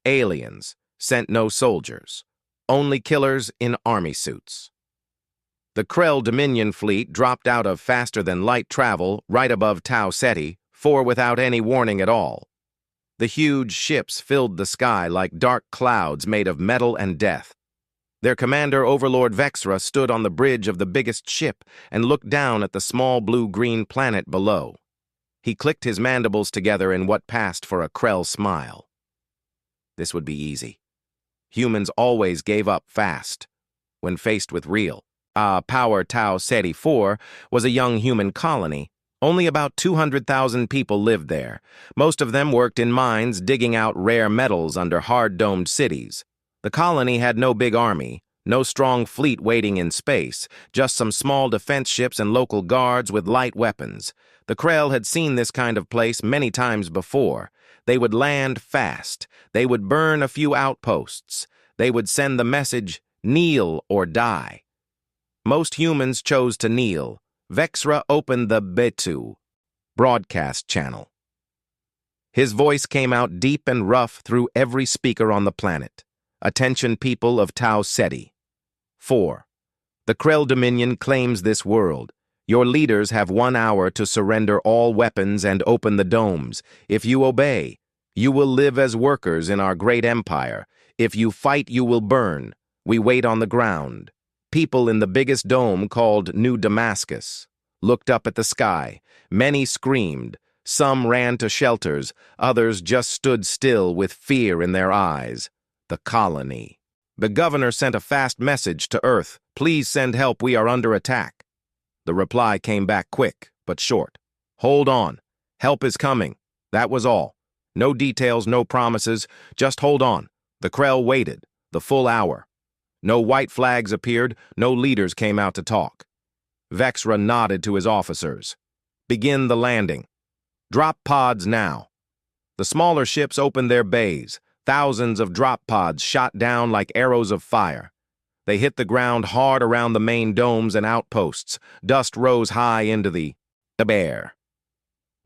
Aliens sent no soldiers, only killers in army suits. The Krell Dominion fleet dropped out of faster-than-light travel right above Tau Ceti, without any warning at all. The huge ships filled the sky like dark clouds made of metal and death. Their commander, Overlord Vexra, stood on the bridge of the biggest ship and looked down at the small blue-green planet below. He clicked his mandibles together in what passed for a Krell smile. This would be easy. Humans always gave up fast when faced with real. Power Tau Ceti 4 was a young human colony. Only about 200,000 people lived there. Most of them worked in mines digging out rare metals under hard-domed cities. The colony had no big army, no strong fleet waiting in space, just some small defense ships and local guards with light weapons. The Krell had seen this kind of place many times before. They would land fast. They would burn a few outposts. They would send the message, kneel or die. Most humans chose to kneel. Vexra opened the Betu broadcast channel. His voice came out deep and rough through every speaker on the planet. Attention, people of Tau Ceti. 4. The Krell Dominion claims this world. Your leaders have 1 hour to surrender all weapons and open the domes. If you obey, you will live as workers in our great empire. If you fight, you will burn. We wait on the ground. People in the biggest dome, called New Damascus, looked up at the sky. Many screamed. Some ran to shelters. Others just stood still with fear in their eyes. The colony. The governor sent a fast message to Earth. Please send help, we are under attack. The reply came back quick, but short. Hold on. Help is coming. That was all. No details, no promises. Just hold on. The Krell waited. The full hour. No white flags appeared, no leaders came out to talk. Vexra nodded to his officers. Begin the landing. Drop pods now. The smaller ships opened their bays. Thousands of drop pods shot down like arrows of fire. They hit the ground hard around the main domes and outposts. Dust rose high into the air.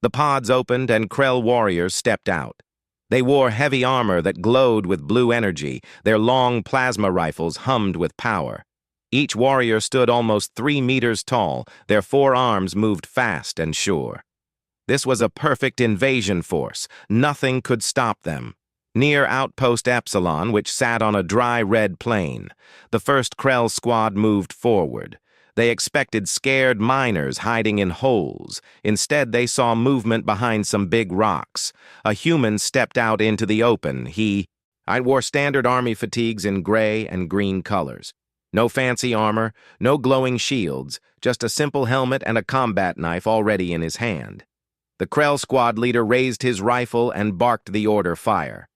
The pods opened and Krell warriors stepped out. They wore heavy armor that glowed with blue energy. Their long plasma rifles hummed with power. Each warrior stood almost 3 meters tall. Their 4 arms moved fast and sure. This was a perfect invasion force. Nothing could stop them. Near Outpost Epsilon, which sat on a dry red plain, the first Krell squad moved forward. They expected scared miners hiding in holes. Instead, they saw movement behind some big rocks. A human stepped out into the open. I wore standard army fatigues in gray and green colors. No fancy armor, no glowing shields, just a simple helmet and a combat knife already in his hand. The Krell squad leader raised his rifle and barked the order fire.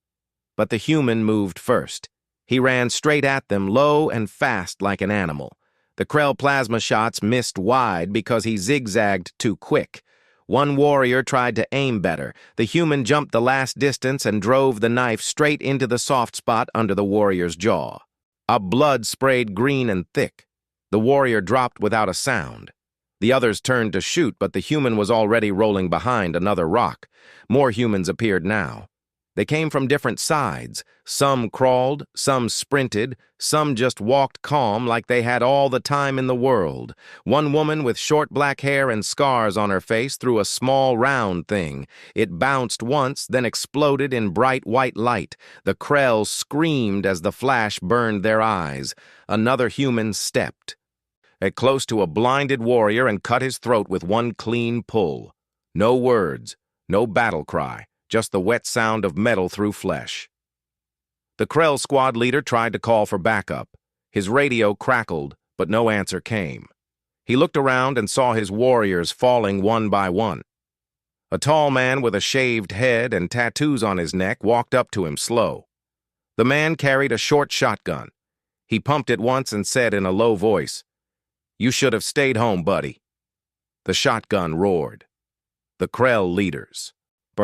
But the human moved first. He ran straight at them, low and fast like an animal. The Krell plasma shots missed wide because he zigzagged too quick. One warrior tried to aim better. The human jumped the last distance and drove the knife straight into the soft spot under the warrior's jaw. A blood sprayed green and thick. The warrior dropped without a sound. The others turned to shoot, but the human was already rolling behind another rock. More humans appeared now. They came from different sides. Some crawled, some sprinted, some just walked calm like they had all the time in the world. One woman with short black hair and scars on her face threw a small round thing. It bounced once, then exploded in bright white light. The Krell screamed as the flash burned their eyes. Another human stepped close to a blinded warrior and cut his throat with one clean pull. No words, no battle cry. Just the wet sound of metal through flesh. The Krell squad leader tried to call for backup. His radio crackled, but no answer came. He looked around and saw his warriors falling one by one. A tall man with a shaved head and tattoos on his neck walked up to him slow. The man carried a short shotgun. He pumped it once and said in a low voice, "You should have stayed home, buddy." The shotgun roared. The Krell leaders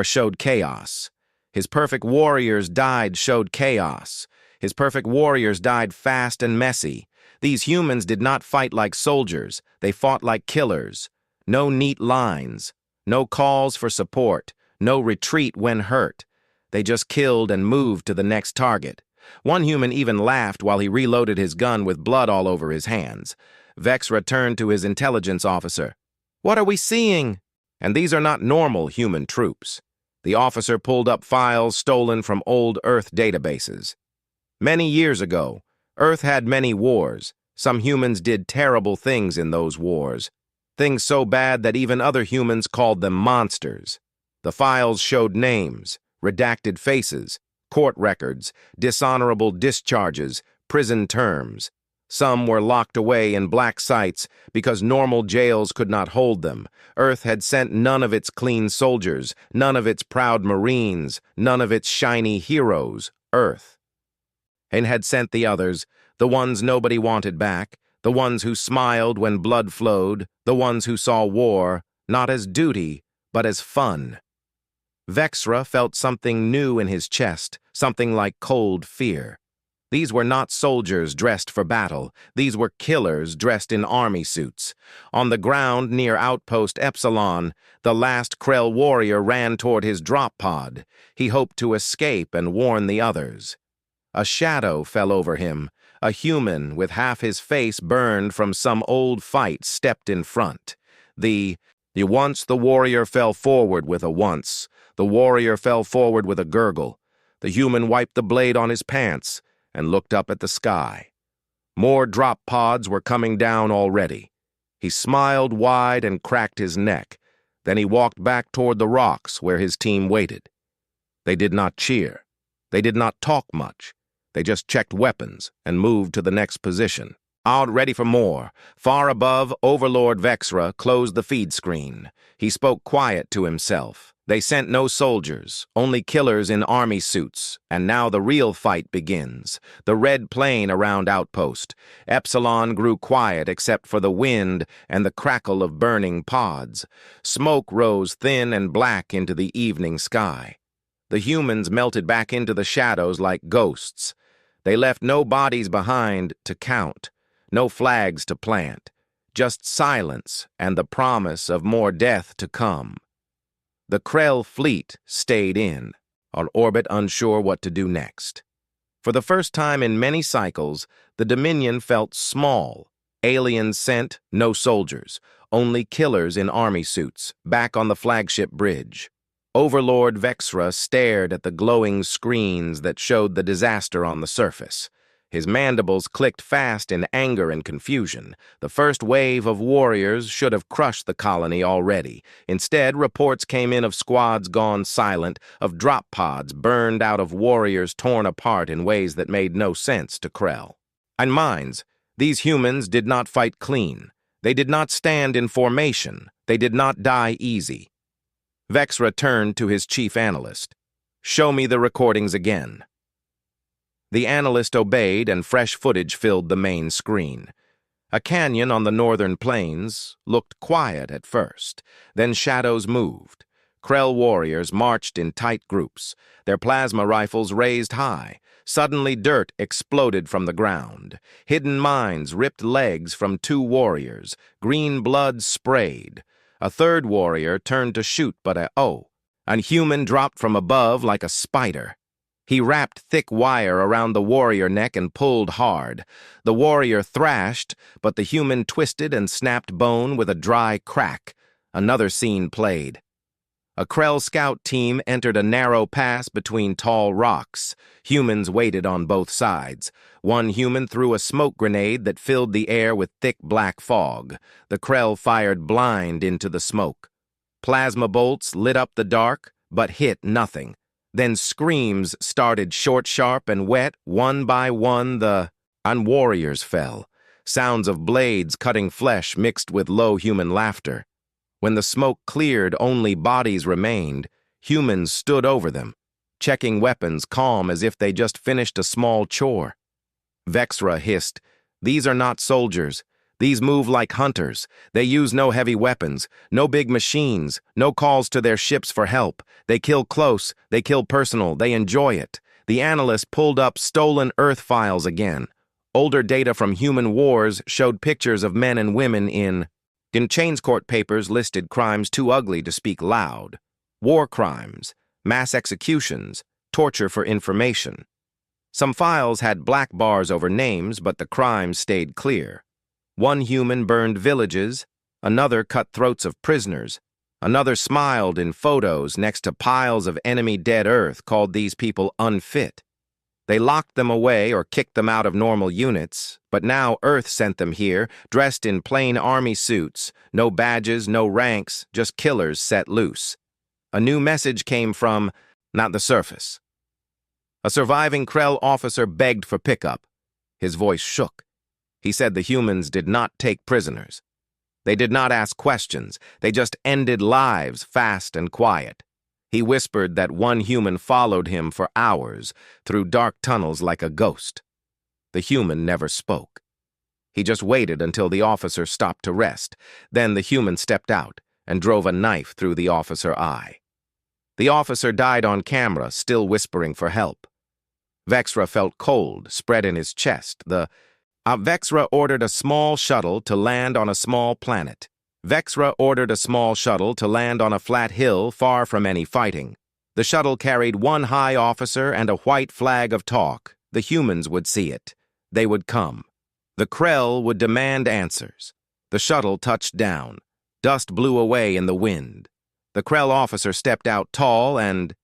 showed chaos. His perfect warriors showed chaos. His perfect warriors died fast and messy. These humans did not fight like soldiers. They fought like killers. No neat lines. No calls for support. No retreat when hurt. They just killed and moved to the next target. One human even laughed while he reloaded his gun with blood all over his hands. Vexra turned to his intelligence officer. "What are we seeing?" And these are not normal human troops. The officer pulled up files stolen from old Earth databases. Many years ago, Earth had many wars. Some humans did terrible things in those wars. Things so bad that even other humans called them monsters. The files showed names, redacted faces, court records, dishonorable discharges, prison terms. Some were locked away in black sites because normal jails could not hold them. Earth had sent none of its clean soldiers, none of its proud Marines, none of its shiny heroes, Earth. And had sent the others, the ones nobody wanted back, the ones who smiled when blood flowed, the ones who saw war, not as duty, but as fun. Vexra felt something new in his chest, something like cold fear. These were not soldiers dressed for battle. These were killers dressed in army suits. On the ground near Outpost Epsilon, the last Krell warrior ran toward his drop pod. He hoped to escape and warn the others. A shadow fell over him. A human with half his face burned from some old fight stepped in front. Once the warrior fell forward with a once. The warrior fell forward with a gurgle. The human wiped the blade on his pants and looked up at the sky. More drop pods were coming down already. He smiled wide and cracked his neck. Then he walked back toward the rocks where his team waited. They did not cheer. They did not talk much. They just checked weapons and moved to the next position. Out ready for more. Far above, Overlord Vexra closed the feed screen. He spoke quiet to himself. They sent no soldiers, only killers in army suits, and now the real fight begins. The red plain around Outpost. Epsilon grew quiet except for the wind and the crackle of burning pods. Smoke rose thin and black into the evening sky. The humans melted back into the shadows like ghosts. They left no bodies behind to count, no flags to plant, just silence and the promise of more death to come. The Krell fleet stayed in, on orbit unsure what to do next. For the first time in many cycles, the Dominion felt small. Aliens sent, no soldiers, only killers in army suits, back on the flagship bridge. Overlord Vexra stared at the glowing screens that showed the disaster on the surface. His mandibles clicked fast in anger and confusion. The first wave of warriors should have crushed the colony already. Instead, reports came in of squads gone silent, of drop pods burned out of warriors torn apart in ways that made no sense to Krell. And minds, these humans did not fight clean. They did not stand in formation. They did not die easy. Vexra turned to his chief analyst. "Show me the recordings again." The analyst obeyed, and fresh footage filled the main screen. A canyon on the northern plains looked quiet at first. Then shadows moved. Krell warriors marched in tight groups, their plasma rifles raised high. Suddenly dirt exploded from the ground. Hidden mines ripped legs from two warriors. Green blood sprayed. A third warrior turned to shoot, but a human dropped from above like a spider. He wrapped thick wire around the warrior neck and pulled hard. The warrior thrashed, but the human twisted and snapped bone with a dry crack. Another scene played. A Krell scout team entered a narrow pass between tall rocks. Humans waited on both sides. One human threw a smoke grenade that filled the air with thick black fog. The Krell fired blind into the smoke. Plasma bolts lit up the dark, but hit nothing. Then screams started short, sharp, and wet. One by one, and warriors fell. Sounds of blades cutting flesh mixed with low human laughter. When the smoke cleared, only bodies remained. Humans stood over them, checking weapons calm as if they just finished a small chore. Vexra hissed, "These are not soldiers. These move like hunters. They use no heavy weapons, no big machines, no calls to their ships for help. They kill close, they kill personal, they enjoy it." The analyst pulled up stolen Earth files again. Older data from human wars showed pictures of men and women in Chains Court papers listed crimes too ugly to speak loud. War crimes, mass executions, torture for information. Some files had black bars over names, but the crime stayed clear. One human burned villages, another cut throats of prisoners, another smiled in photos next to piles of enemy dead Earth, called these people unfit. They locked them away or kicked them out of normal units, but now Earth sent them here, dressed in plain army suits, no badges, no ranks, just killers set loose. A new message came from, not the surface. A surviving Krell officer begged for pickup. His voice shook. He said the humans did not take prisoners. They did not ask questions, they just ended lives fast and quiet. He whispered that one human followed him for hours through dark tunnels like a ghost. The human never spoke. He just waited until the officer stopped to rest. Then the human stepped out and drove a knife through the officer's eye. The officer died on camera, still whispering for help. Vexra felt cold spread in his chest. Vexra ordered a small shuttle to land on a small planet. Vexra ordered a small shuttle to land on a flat hill far from any fighting. The shuttle carried one high officer and a white flag of talk. The humans would see it. They would come. The Krell would demand answers. The shuttle touched down. Dust blew away in the wind. The Krell officer stepped out tall and,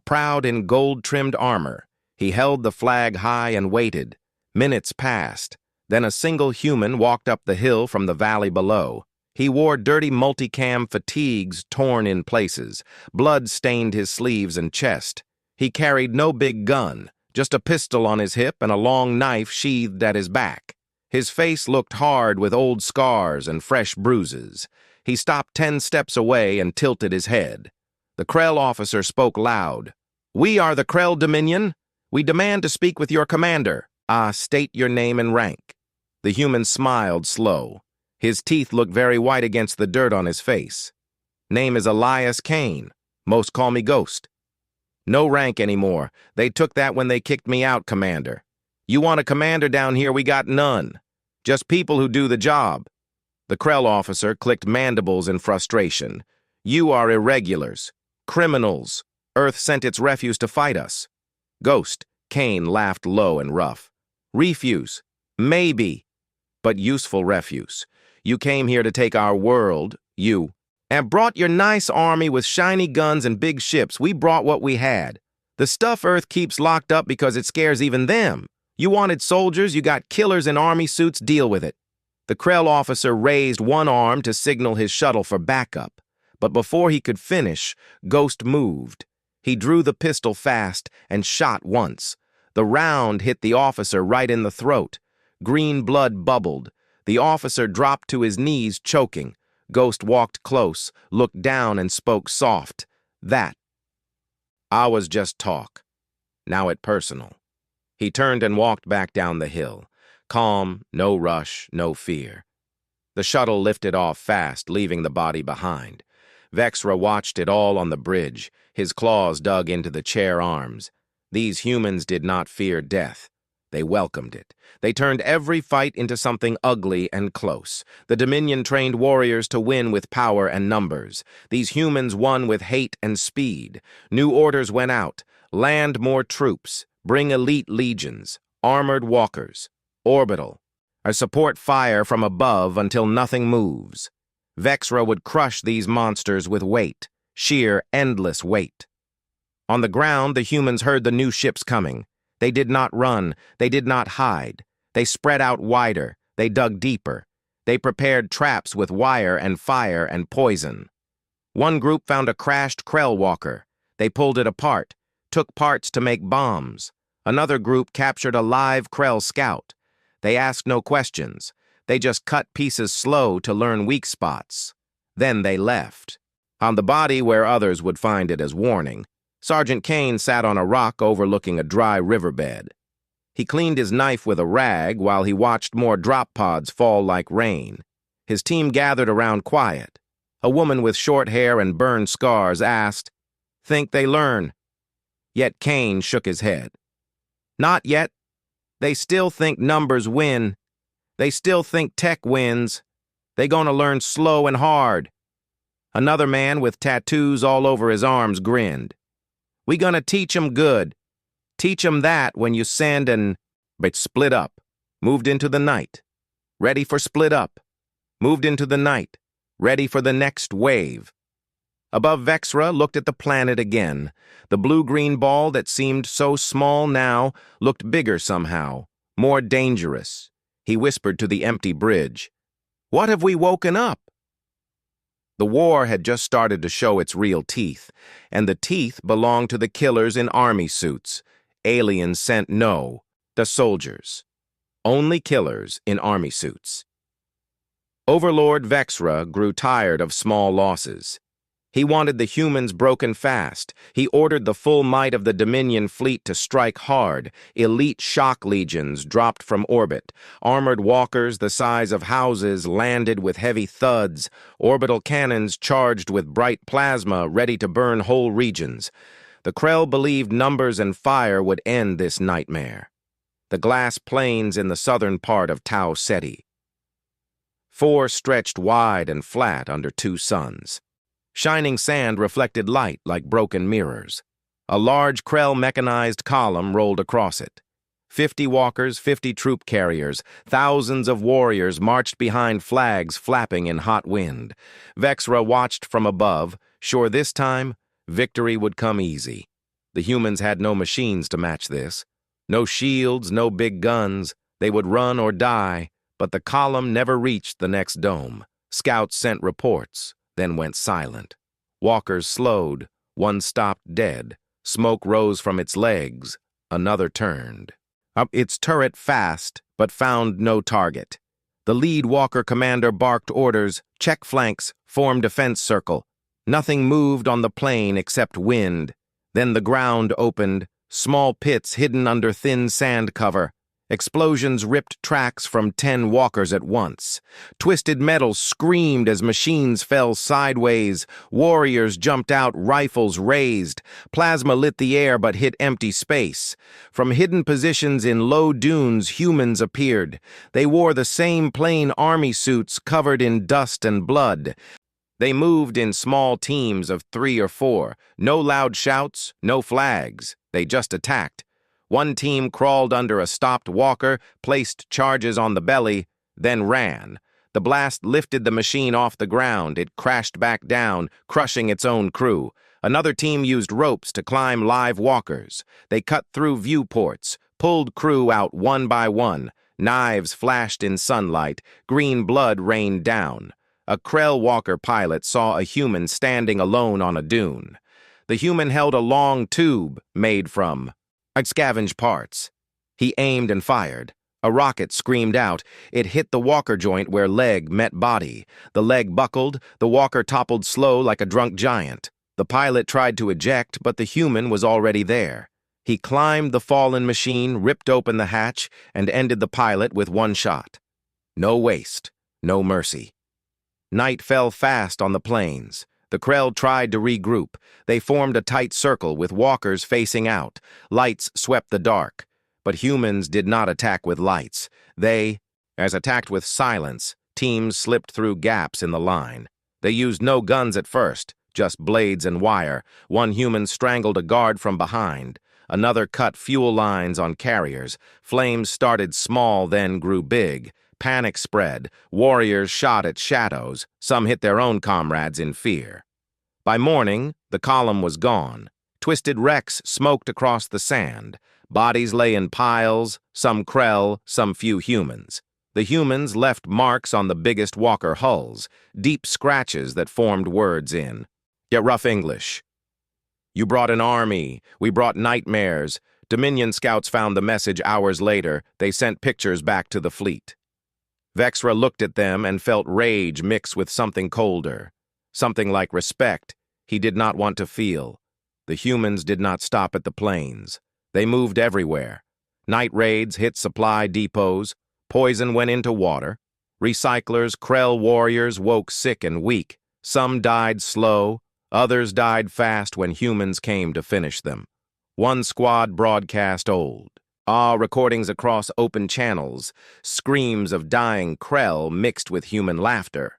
proud in gold-trimmed armor. He held the flag high and waited. Minutes passed. Then a single human walked up the hill from the valley below. He wore dirty multicam fatigues torn in places. Blood stained his sleeves and chest. He carried no big gun, just a pistol on his hip and a long knife sheathed at his back. His face looked hard with old scars and fresh bruises. He stopped 10 steps away and tilted his head. The Krell officer spoke loud. "We are the Krell Dominion. We demand to speak with your commander. State your name and rank." The human smiled slow. His teeth looked very white against the dirt on his face. "Name is Elias Kane. Most call me Ghost." "No rank anymore. They took that when they kicked me out, Commander. You want a commander down here? We got none. Just people who do the job." The Krell officer clicked mandibles in frustration. "You are irregulars. Criminals. Earth sent its refuse to fight us." Ghost, Kane laughed low and rough. "Refuse. Maybe. But useful refuse. You came here to take our world, and brought your nice army with shiny guns and big ships. We brought what we had. The stuff Earth keeps locked up because it scares even them. You wanted soldiers, you got killers in army suits, deal with it." The Krell officer raised one arm to signal his shuttle for backup, but before he could finish, Ghost moved. He drew the pistol fast and shot once. The round hit the officer right in the throat. Green blood bubbled. The officer dropped to his knees, choking. Ghost walked close, looked down, and spoke soft. "I was just talk. Now it personal." He turned and walked back down the hill. Calm, no rush, no fear. The shuttle lifted off fast, leaving the body behind. Vexra watched it all on the bridge, his claws dug into the chair arms. These humans did not fear death. They welcomed it. They turned every fight into something ugly and close. The Dominion trained warriors to win with power and numbers. These humans won with hate and speed. New orders went out. Land more troops. Bring elite legions. Armored walkers. Orbital. Or support fire from above until nothing moves. Vexra would crush these monsters with weight. Sheer, endless weight. On the ground, the humans heard the new ships coming. They did not run. They did not hide. They spread out wider. They dug deeper. They prepared traps with wire and fire and poison. One group found a crashed Krell walker. They pulled it apart, took parts to make bombs. Another group captured a live Krell scout. They asked no questions. They just cut pieces slow to learn weak spots. Then they left. On the body where others would find it as warning, Sergeant Kane sat on a rock overlooking a dry riverbed. He cleaned his knife with a rag while he watched more drop pods fall like rain. His team gathered around quiet. A woman with short hair and burned scars asked, "Think they learn?" Yet Kane shook his head. "Not yet. They still think numbers win. They still think tech wins. They gonna learn slow and hard." Another man with tattoos all over his arms grinned. We gonna teach 'em good. Teach 'em that when you send and... But split up. Moved into the night. Ready for split up. Moved into the night. Ready for the next wave. Above Vexra looked at the planet again. The blue-green ball that seemed so small now looked bigger somehow, more dangerous. He whispered to the empty bridge, "What have we woken up?" The war had just started to show its real teeth, and the teeth belonged to the killers in army suits. Aliens sent no, the soldiers. Only killers in army suits. Overlord Vexra grew tired of small losses. He wanted the humans broken fast. He ordered the full might of the Dominion fleet to strike hard. Elite shock legions dropped from orbit. Armored walkers the size of houses landed with heavy thuds. Orbital cannons charged with bright plasma ready to burn whole regions. The Krell believed numbers and fire would end this nightmare. The glass plains in the southern part of Tau Ceti. 4 stretched wide and flat under 2 suns. Shining sand reflected light like broken mirrors. A large Krell mechanized column rolled across it. 50 walkers, 50 troop carriers, thousands of warriors marched behind flags flapping in hot wind. Vexra watched from above, sure this time, victory would come easy. The humans had no machines to match this. No shields, no big guns. They would run or die, but the column never reached the next dome. Scouts sent reports, then went silent. Walkers slowed. One stopped dead. Smoke rose from its legs. Another turned. Up its turret fast, but found no target. The lead walker commander barked orders, check flanks, form defense circle. Nothing moved on the plain except wind. Then the ground opened, small pits hidden under thin sand cover. Explosions ripped tracks from 10 walkers at once. Twisted metal screamed as machines fell sideways. Warriors jumped out, rifles raised. Plasma lit the air but hit empty space. From hidden positions in low dunes, humans appeared. They wore the same plain army suits covered in dust and blood. They moved in small teams of 3 or 4. No loud shouts, no flags. They just attacked. One team crawled under a stopped walker, placed charges on the belly, then ran. The blast lifted the machine off the ground. It crashed back down, crushing its own crew. Another team used ropes to climb live walkers. They cut through viewports, pulled crew out one by one. Knives flashed in sunlight. Green blood rained down. A Krell walker pilot saw a human standing alone on a dune. The human held a long tube made from scavenged parts. He aimed and fired. A rocket screamed out. It hit the walker joint where leg met body. The leg buckled. The walker toppled slow like a drunk giant. The pilot tried to eject, but the human was already there. He climbed the fallen machine, ripped open the hatch, and ended the pilot with one shot. No waste, no mercy. Night fell fast on the plains. The Krell tried to regroup. They formed a tight circle with walkers facing out. Lights swept the dark. But humans did not attack with lights. They, attacked with silence. Teams slipped through gaps in the line. They used no guns at first, just blades and wire. One human strangled a guard from behind. Another cut fuel lines on carriers. Flames started small, then grew big. Panic spread. Warriors shot at shadows. Some hit their own comrades in fear. By morning, the column was gone. Twisted wrecks smoked across the sand. Bodies lay in piles, some Krell, some few humans. The humans left marks on the biggest walker hulls, deep scratches that formed words in. Get rough English. You brought an army. We brought nightmares. Dominion scouts found the message hours later. They sent pictures back to the fleet. Vexra looked at them and felt rage mix with something colder. Something like respect he did not want to feel. The humans did not stop at the plains. They moved everywhere. Night raids hit supply depots. Poison went into water. Recyclers, Krell warriors woke sick and weak. Some died slow. Others died fast when humans came to finish them. One squad broadcast old. Recordings across open channels, screams of dying Krell mixed with human laughter.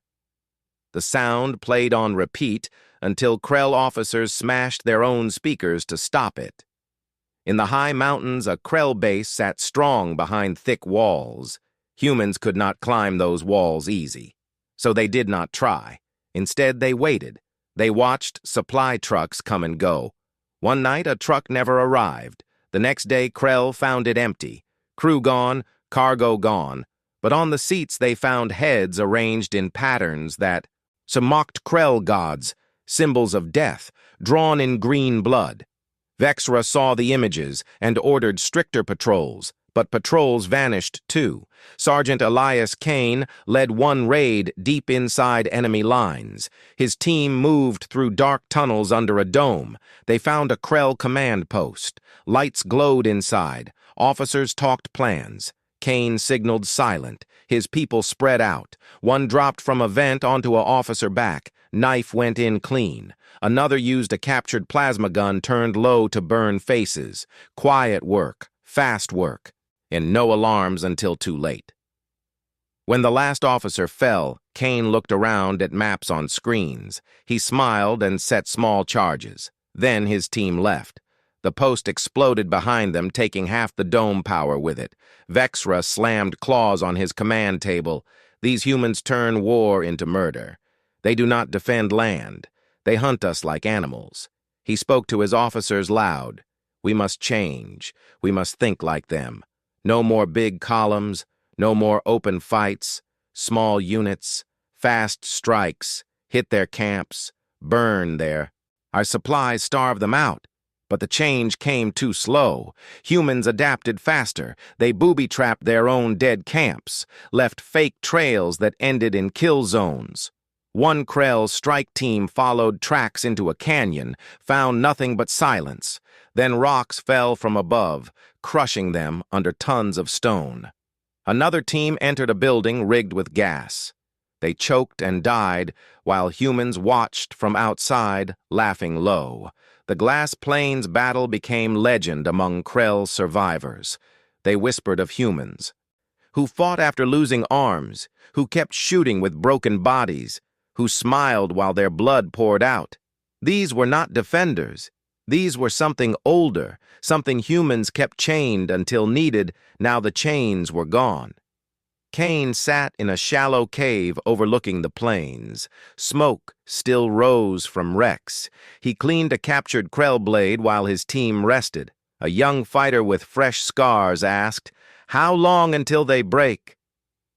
The sound played on repeat until Krell officers smashed their own speakers to stop it. In the high mountains, a Krell base sat strong behind thick walls. Humans could not climb those walls easy, so they did not try. Instead, they waited. They watched supply trucks come and go. One night, a truck never arrived. The next day, Krell found it empty. Crew gone, cargo gone. But on the seats, they found heads arranged in patterns that mocked Krell gods, symbols of death, drawn in green blood. Vexra saw the images and ordered stricter patrols, but patrols vanished too. Sergeant Elias Kane led one raid deep inside enemy lines. His team moved through dark tunnels under a dome. They found a Krell command post. Lights glowed inside. Officers talked plans. Kane signaled silent. His people spread out. One dropped from a vent onto an officer back. Knife went in clean. Another used a captured plasma gun turned low to burn faces. Quiet work, fast work, and no alarms until too late. When the last officer fell, Kane looked around at maps on screens. He smiled and set small charges. Then his team left. The post exploded behind them, taking half the dome power with it. Vexra slammed claws on his command table. These humans turn war into murder. They do not defend land. They hunt us like animals. He spoke to his officers loud. We must change. We must think like them. No more big columns. No more open fights. Small units. Fast strikes. Hit their camps. Burn their. Our supplies starve them out. But the change came too slow. Humans adapted faster. They booby-trapped their own dead camps, left fake trails that ended in kill zones. One Krell strike team followed tracks into a canyon, found nothing but silence. Then rocks fell from above, crushing them under tons of stone. Another team entered a building rigged with gas. They choked and died while humans watched from outside, laughing low. The Glass Plains battle became legend among Krell survivors. They whispered of humans who fought after losing arms, who kept shooting with broken bodies, who smiled while their blood poured out. These were not defenders. These were something older, something humans kept chained until needed. Now the chains were gone. Kane sat in a shallow cave overlooking the plains. Smoke still rose from wrecks. He cleaned a captured Krell blade while his team rested. A young fighter with fresh scars asked, "How long until they break?"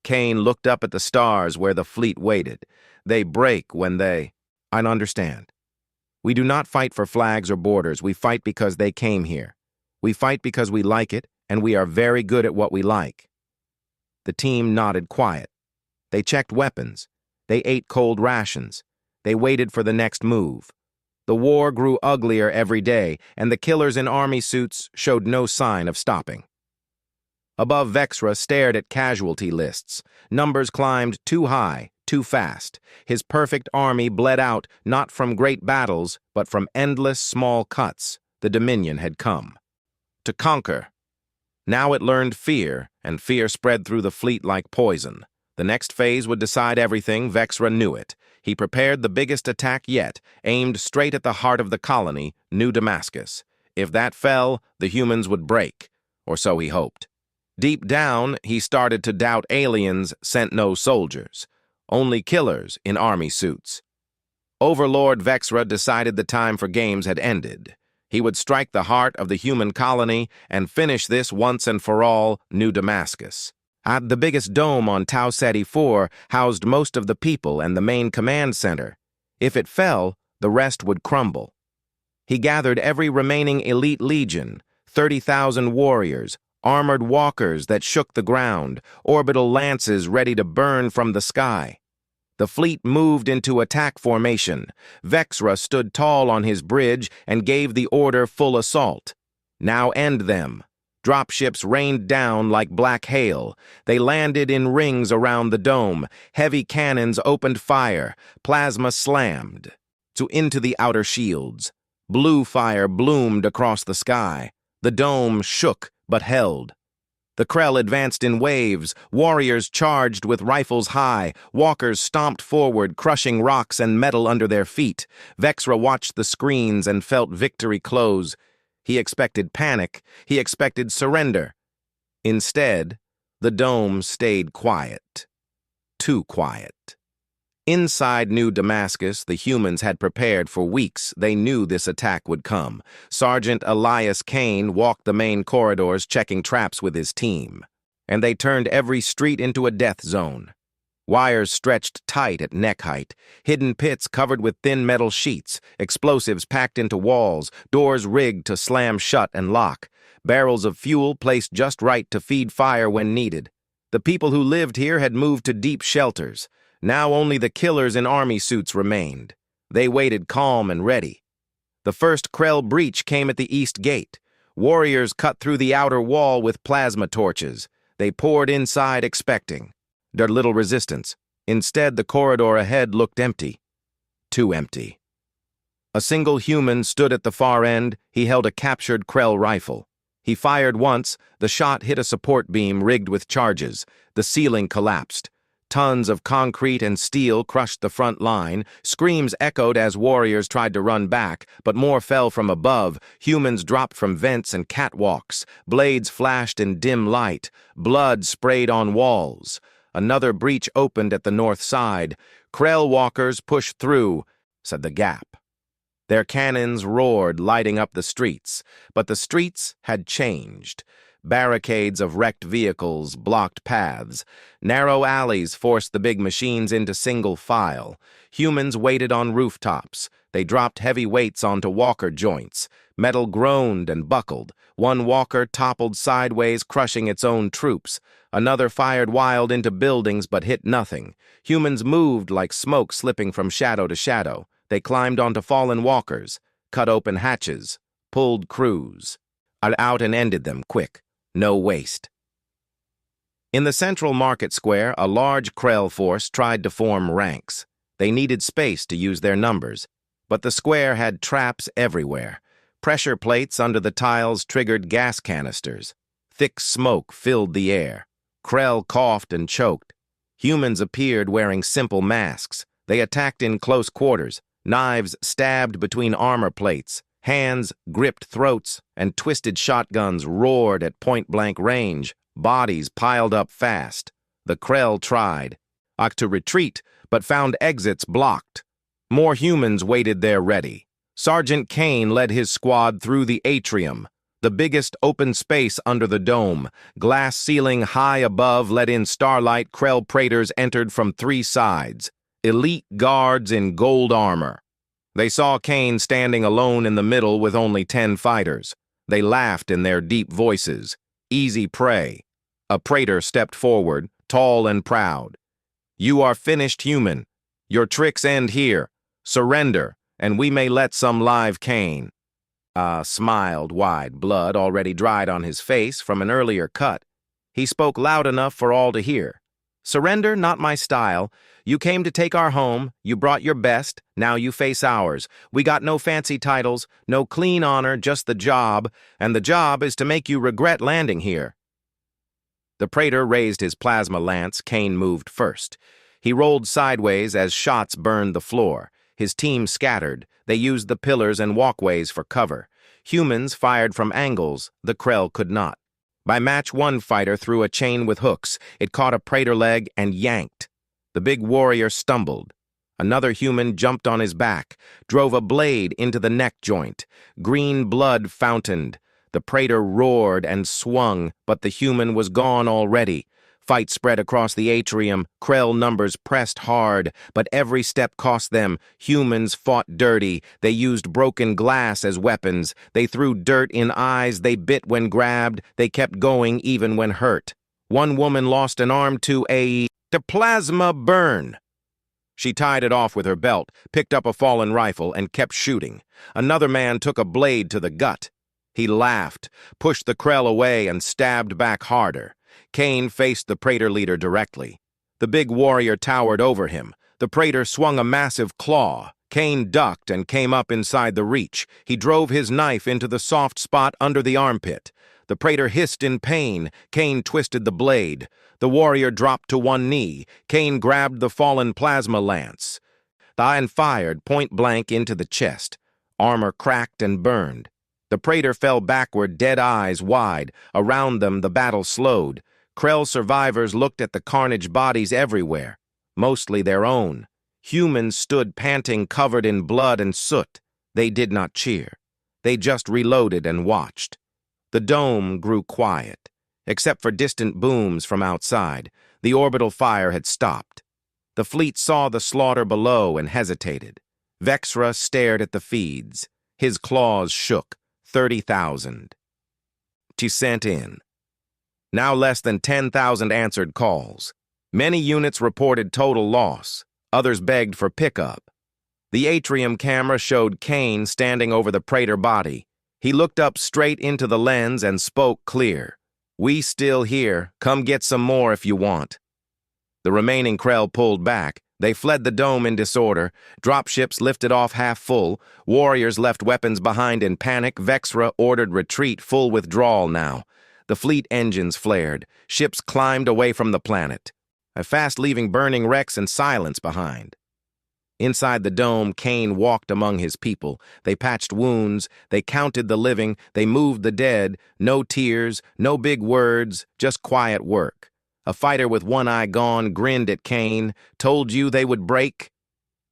Kane looked up at the stars where the fleet waited. They break when they... I understand. We do not fight for flags or borders. We fight because they came here. We fight because we like it, and we are very good at what we like. The team nodded quiet. They checked weapons. They ate cold rations. They waited for the next move. The war grew uglier every day, and the killers in army suits showed no sign of stopping. Above, Vexra stared at casualty lists. Numbers climbed too high, too fast. His perfect army bled out not from great battles, but from endless small cuts. The Dominion had come to conquer. Now it learned fear, and fear spread through the fleet like poison. The next phase would decide everything. Vexra knew it. He prepared the biggest attack yet, aimed straight at the heart of the colony, New Damascus. If that fell, the humans would break, or so he hoped. Deep down, he started to doubt aliens sent no soldiers, only killers in army suits. Overlord Vexra decided the time for games had ended. He would strike the heart of the human colony and finish this once and for all. New Damascus. The biggest dome on Tau Ceti 4 housed most of the people and the main command center. If it fell, the rest would crumble. He gathered every remaining elite legion, 30,000 warriors, armored walkers that shook the ground, orbital lances ready to burn from the sky. The fleet moved into attack formation. Vexra stood tall on his bridge and gave the order full assault. Now end them. Dropships rained down like black hail. They landed in rings around the dome. Heavy cannons opened fire. Plasma slammed into the outer shields. Blue fire bloomed across the sky. The dome shook but held. The Krell advanced in waves, warriors charged with rifles high, walkers stomped forward, crushing rocks and metal under their feet. Vexra watched the screens and felt victory close. He expected panic, he expected surrender. Instead, the dome stayed quiet. Too quiet. Inside New Damascus, the humans had prepared for weeks. They knew this attack would come. Sergeant Elias Kane walked the main corridors checking traps with his team. And they turned every street into a death zone. Wires stretched tight at neck height, hidden pits covered with thin metal sheets, explosives packed into walls, doors rigged to slam shut and lock, barrels of fuel placed just right to feed fire when needed. The people who lived here had moved to deep shelters. Now only the killers in army suits remained. They waited calm and ready. The first Krell breach came at the east gate. Warriors cut through the outer wall with plasma torches. They poured inside expecting. There little resistance. Instead, the corridor ahead looked empty. Too empty. A single human stood at the far end. He held a captured Krell rifle. He fired once. The shot hit a support beam rigged with charges. The ceiling collapsed. Tons of concrete and steel crushed the front line. Screams echoed as warriors tried to run back, but more fell from above. Humans dropped from vents and catwalks. Blades flashed in dim light. Blood sprayed on walls. Another breach opened at the north side. Krell walkers pushed through, said the gap. Their cannons roared, lighting up the streets. But the streets had changed. Barricades of wrecked vehicles blocked paths. Narrow alleys forced the big machines into single file. Humans waited on rooftops. They dropped heavy weights onto walker joints. Metal groaned and buckled. One walker toppled sideways, crushing its own troops. Another fired wild into buildings but hit nothing. Humans moved like smoke slipping from shadow to shadow. They climbed onto fallen walkers, cut open hatches, pulled crews. Out and ended them quick. No waste. In the central market square, a large Krell force tried to form ranks. They needed space to use their numbers, but the square had traps everywhere. Pressure plates under the tiles triggered gas canisters. Thick smoke filled the air. Krell coughed and choked. Humans appeared wearing simple masks. They attacked in close quarters. Knives stabbed between armor plates. Hands gripped throats, and twisted shotguns roared at point-blank range. Bodies piled up fast. The Krell tried to retreat, but found exits blocked. More humans waited there ready. Sergeant Kane led his squad through the atrium, the biggest open space under the dome. Glass ceiling high above let in starlight. Krell praetors entered from three sides. Elite guards in gold armor. They saw Kane standing alone in the middle with only 10 fighters. They laughed in their deep voices. Easy prey. A praetor stepped forward, tall and proud. You are finished, human. Your tricks end here. Surrender, and we may let some live Kane. Smiled wide, blood already dried on his face from an earlier cut. He spoke loud enough for all to hear. Surrender, not my style. You came to take our home, you brought your best, now you face ours. We got no fancy titles, no clean honor, just the job, and the job is to make you regret landing here. The praetor raised his plasma lance. Kane moved first. He rolled sideways as shots burned the floor. His team scattered. They used the pillars and walkways for cover. Humans fired from angles the Krell could not. By match, one fighter threw a chain with hooks. It caught a praetor leg and yanked. The big warrior stumbled. Another human jumped on his back, drove a blade into the neck joint. Green blood fountained. The praetor roared and swung, but the human was gone already. Fight spread across the atrium. Krell numbers pressed hard, but every step cost them. Humans fought dirty. They used broken glass as weapons. They threw dirt in eyes. They bit when grabbed. They kept going even when hurt. One woman lost an arm to a plasma burn. She tied it off with her belt, picked up a fallen rifle, and kept shooting. Another man took a blade to the gut. He laughed, pushed the Krell away, and stabbed back harder. Kane faced the praetor leader directly. The big warrior towered over him. The praetor swung a massive claw. Kane ducked and came up inside the reach. He drove his knife into the soft spot under the armpit. The praetor hissed in pain. Kane twisted the blade. The warrior dropped to one knee. Kane grabbed the fallen plasma lance. The iron fired point-blank into the chest. Armor cracked and burned. The praetor fell backward, dead eyes wide. Around them, the battle slowed. Krell survivors looked at the carnage bodies everywhere, mostly their own. Humans stood panting, covered in blood and soot. They did not cheer. They just reloaded and watched. The dome grew quiet. Except for distant booms from outside, the orbital fire had stopped. The fleet saw the slaughter below and hesitated. Vexra stared at the feeds. His claws shook. 30,000. She sent in. Now less than 10,000 answered calls. Many units reported total loss. Others begged for pickup. The atrium camera showed Kane standing over the praetor body. He looked up straight into the lens and spoke clear. "We still here. Come get some more if you want." The remaining Krell pulled back. They fled the dome in disorder. Dropships lifted off half full. Warriors left weapons behind in panic. Vexra ordered retreat, full withdrawal now. The fleet engines flared. Ships climbed away from the planet. Fast leaving burning wrecks and silence behind. Inside the dome, Kane walked among his people. They patched wounds. They counted the living. They moved the dead. No tears, no big words, just quiet work. A fighter with one eye gone grinned at Kane. "Told you they would break?"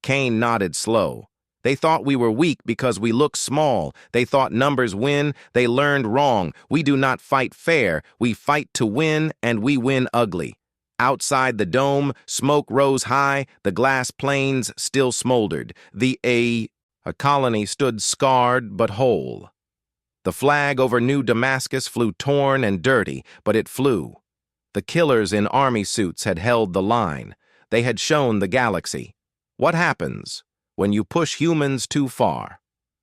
Kane nodded slow. "They thought we were weak because we look small. They thought numbers win. They learned wrong. We do not fight fair. We fight to win, and we win ugly." Outside the dome, smoke rose high. The glass planes still smoldered. A colony stood scarred but whole. The flag over New Damascus flew torn and dirty, but it flew. The killers in army suits had held the line. They had shown the galaxy. What happens when you push humans too far?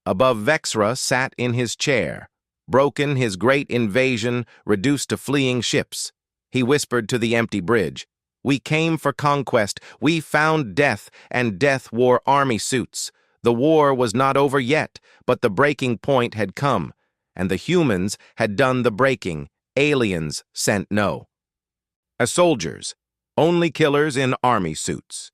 Above, Vexra sat in his chair. Broken, his great invasion reduced to fleeing ships. He whispered to the empty bridge, "We came for conquest. We found death, and death wore army suits. The war was not over yet, but the breaking point had come, and the humans had done the breaking. Aliens sent no. As soldiers, only killers in army suits.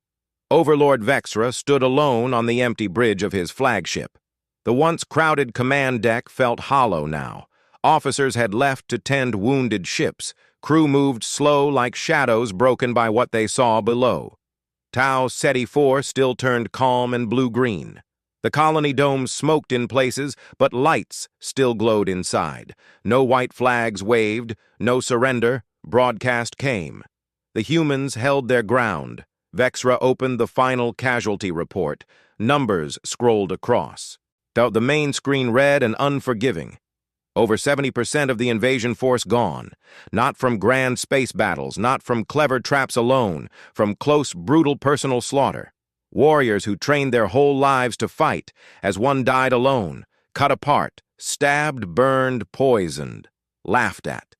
Overlord Vexra stood alone on the empty bridge of his flagship. The once crowded command deck felt hollow now. Officers had left to tend wounded ships. Crew moved slow like shadows broken by what they saw below. Tau Ceti 4 still turned calm and blue-green. The colony domes smoked in places, but lights still glowed inside. No white flags waved, no surrender. Broadcast came. The humans held their ground. Vexra opened the final casualty report. Numbers scrolled across. The main screen read and unforgiving. Over 70% of the invasion force gone. Not from grand space battles, not from clever traps alone, from close, brutal personal slaughter. Warriors who trained their whole lives to fight, as one died alone, cut apart, stabbed, burned, poisoned, laughed at.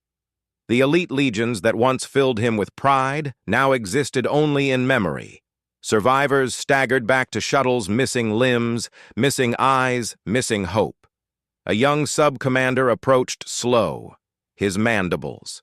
The elite legions that once filled him with pride now existed only in memory. Survivors staggered back to shuttles, missing limbs, missing eyes, missing hope. A young sub-commander approached slow, his mandibles.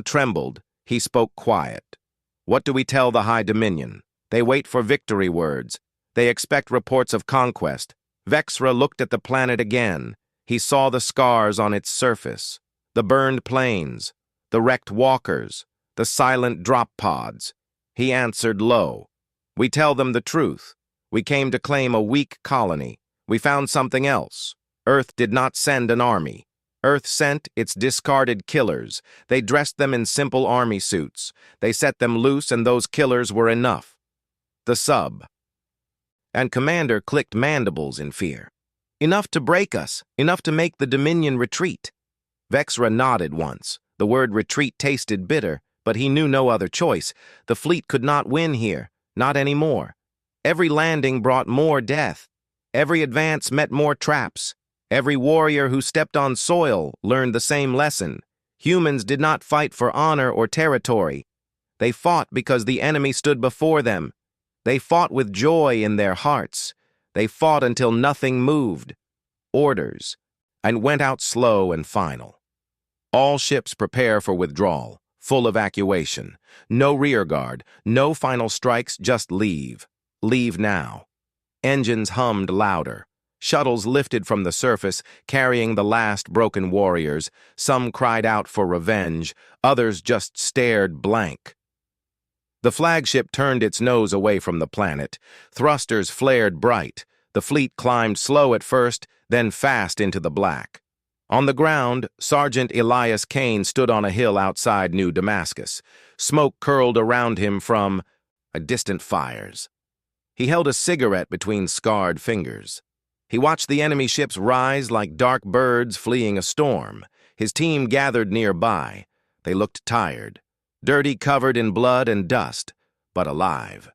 Trembled. He spoke quiet. "What do we tell the High Dominion? They wait for victory words. They expect reports of conquest." Vexra looked at the planet again. He saw the scars on its surface, the burned plains, the wrecked walkers, the silent drop pods. He answered low. "We tell them the truth. We came to claim a weak colony. We found something else. Earth did not send an army. Earth sent its discarded killers. They dressed them in simple army suits. They set them loose, and those killers were enough." The sub. And Commander clicked mandibles in fear. "Enough to break us. Enough to make the Dominion retreat." Vexra nodded once. The word retreat tasted bitter, but he knew no other choice. The fleet could not win here, not anymore. Every landing brought more death. Every advance met more traps. Every warrior who stepped on soil learned the same lesson. Humans did not fight for honor or territory. They fought because the enemy stood before them. They fought with joy in their hearts. They fought until nothing moved. Orders, and went out slow and final. All ships prepare for withdrawal. Full evacuation. No rear guard. No final strikes, just leave. Leave now. Engines hummed louder. Shuttles lifted from the surface, carrying the last broken warriors. Some cried out for revenge. Others just stared blank. The flagship turned its nose away from the planet. Thrusters flared bright. The fleet climbed slow at first, then fast into the black. On the ground, Sergeant Elias Kane stood on a hill outside New Damascus. Smoke curled around him from distant fires. He held a cigarette between scarred fingers. He watched the enemy ships rise like dark birds fleeing a storm. His team gathered nearby. They looked tired, dirty, covered in blood and dust, but alive.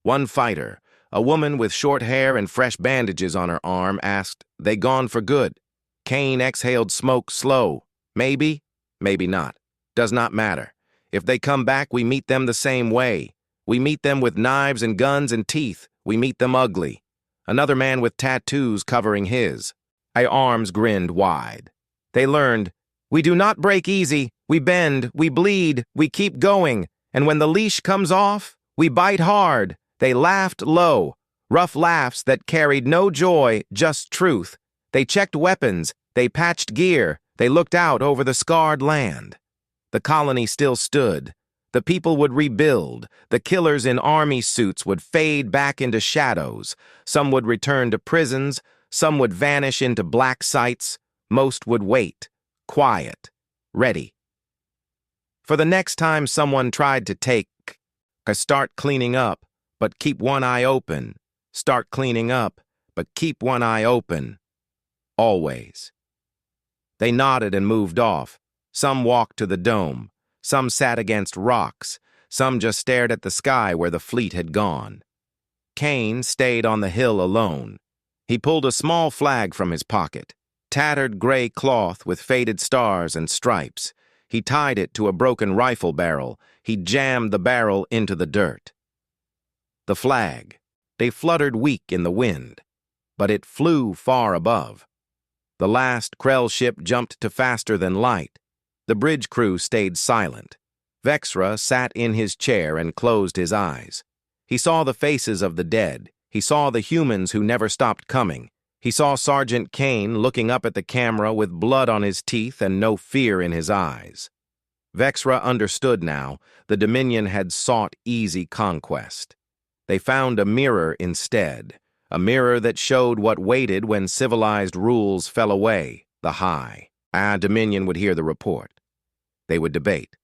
One fighter, a woman with short hair and fresh bandages on her arm, asked, "They gone for good?" Kane exhaled smoke slow. Maybe, maybe not. Does not matter. If they come back, we meet them the same way. We meet them with knives and guns and teeth. We meet them ugly. Another man with tattoos covering his. My arms grinned wide. They learned, we do not break easy. We bend, we bleed, we keep going. And when the leash comes off, we bite hard. They laughed low. Rough laughs that carried no joy, just truth. They checked weapons, they patched gear, they looked out over the scarred land. The colony still stood. The people would rebuild. The killers in army suits would fade back into shadows. Some would return to prisons. Some would vanish into black sites. Most would wait, quiet, ready. For the next time someone tried to start cleaning up, but keep one eye open. Start cleaning up, but keep one eye open. Always. They nodded and moved off. Some walked to the dome. Some sat against rocks. Some just stared at the sky where the fleet had gone. Kane stayed on the hill alone. He pulled a small flag from his pocket, tattered gray cloth with faded stars and stripes. He tied it to a broken rifle barrel. He jammed the barrel into the dirt. The flag. They fluttered weak in the wind, but it flew far above. The last Krell ship jumped to faster than light. The bridge crew stayed silent. Vexra sat in his chair and closed his eyes. He saw the faces of the dead. He saw the humans who never stopped coming. He saw Sergeant Kane looking up at the camera with blood on his teeth and no fear in his eyes. Vexra understood now. The Dominion had sought easy conquest. They found a mirror instead. A mirror that showed what waited when civilized rules fell away, the high. Dominion would hear the report. They would debate.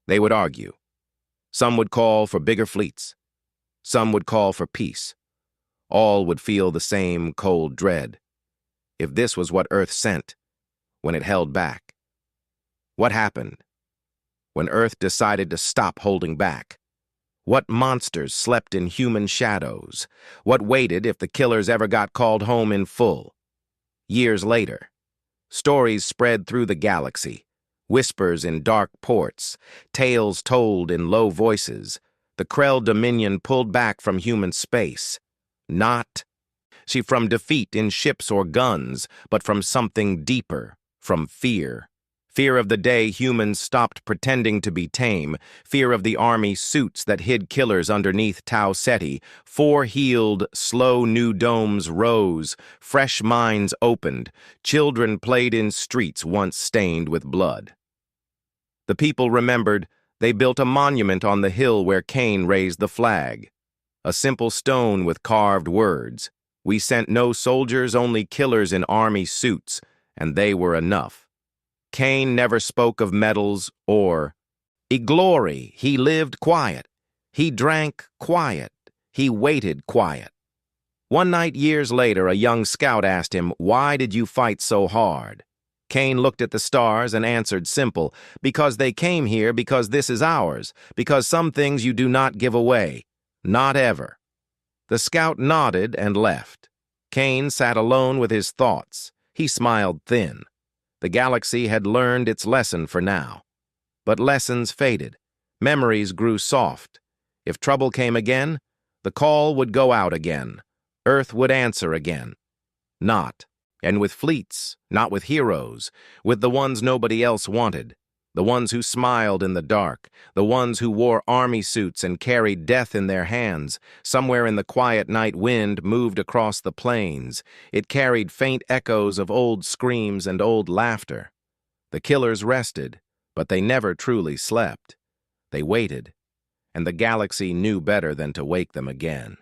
They would argue. Some would call for bigger fleets. Some would call for peace. All would feel the same cold dread. If this was what Earth sent, when it held back. What happened when Earth decided to stop holding back? What monsters slept in human shadows? What waited if the killers ever got called home in full? Years later, stories spread through the galaxy, whispers in dark ports, tales told in low voices. The Krell Dominion pulled back from human space. Not from defeat in ships or guns, but from something deeper, from fear. Fear of the day humans stopped pretending to be tame. Fear of the army suits that hid killers underneath Tau Ceti. Four-heeled, slow new domes rose. Fresh minds opened. Children played in streets once stained with blood. The people remembered. They built a monument on the hill where Kane raised the flag. A simple stone with carved words. We sent no soldiers, only killers in army suits, and they were enough. Kane never spoke of medals or glory. He lived quiet. He drank quiet. He waited quiet. One night years later, a young scout asked him, "Why did you fight so hard?" Kane looked at the stars and answered simple, "Because they came here, because this is ours, because some things you do not give away. Not ever." The scout nodded and left. Kane sat alone with his thoughts. He smiled thin. The galaxy had learned its lesson for now. But lessons faded. Memories grew soft. If trouble came again, the call would go out again. Earth would answer again. Not And with fleets, not with heroes, with the ones nobody else wanted, the ones who smiled in the dark, the ones who wore army suits and carried death in their hands, somewhere in the quiet night wind moved across the plains. It carried faint echoes of old screams and old laughter. The killers rested, but they never truly slept. They waited, and the galaxy knew better than to wake them again.